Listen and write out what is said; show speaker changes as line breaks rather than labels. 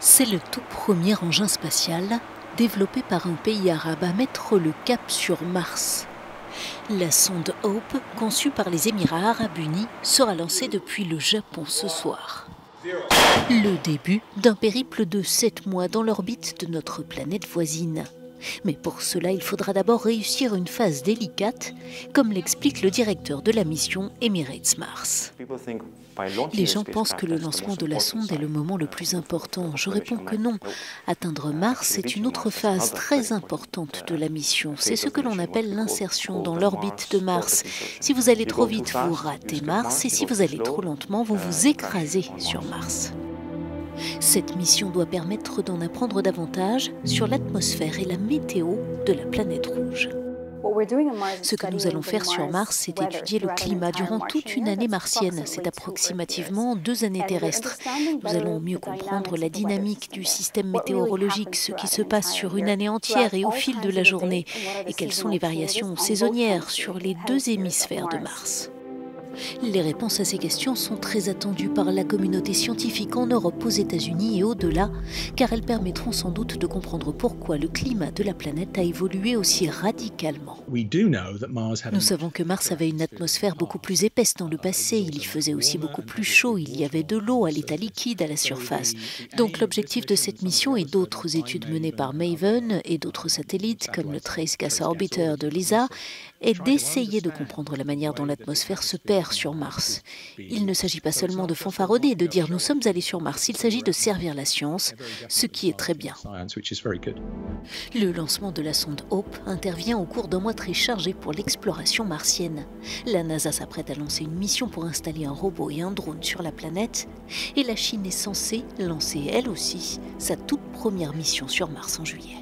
C'est le tout premier engin spatial développé par un pays arabe à mettre le cap sur Mars. La sonde Hope, conçue par les Émirats arabes unis, sera lancée depuis le Japon ce soir. Le début d'un périple de 7 mois dans l'orbite de notre planète voisine. Mais pour cela, il faudra d'abord réussir une phase délicate, comme l'explique le directeur de la mission Emirates Mars. Les gens pensent que le lancement de la sonde est le moment le plus important. Je réponds que non. Atteindre Mars est une autre phase très importante de la mission. C'est ce que l'on appelle l'insertion dans l'orbite de Mars. Si vous allez trop vite, vous ratez Mars, et si vous allez trop lentement, vous vous écrasez sur Mars. Cette mission doit permettre d'en apprendre davantage sur l'atmosphère et la météo de la planète rouge. Ce que nous allons faire sur Mars, c'est étudier le climat durant toute une année martienne. C'est approximativement 2 années terrestres. Nous allons mieux comprendre la dynamique du système météorologique, ce qui se passe sur une année entière et au fil de la journée, et quelles sont les variations saisonnières sur les 2 hémisphères de Mars. Les réponses à ces questions sont très attendues par la communauté scientifique en Europe, aux États-Unis et au-delà, car elles permettront sans doute de comprendre pourquoi le climat de la planète a évolué aussi radicalement. Nous savons que Mars avait une atmosphère beaucoup plus épaisse dans le passé, il y faisait aussi beaucoup plus chaud, il y avait de l'eau à l'état liquide à la surface. Donc l'objectif de cette mission et d'autres études menées par MAVEN et d'autres satellites comme le Trace Gas Orbiter de l'ESA est d'essayer de comprendre la manière dont l'atmosphère se perd sur Mars. Il ne s'agit pas seulement de fanfaronner, de dire nous sommes allés sur Mars, il s'agit de servir la science, ce qui est très bien. Le lancement de la sonde Hope intervient au cours d'un mois très chargé pour l'exploration martienne. La NASA s'apprête à lancer une mission pour installer un robot et un drone sur la planète, et la Chine est censée lancer elle aussi sa toute première mission sur Mars en juillet.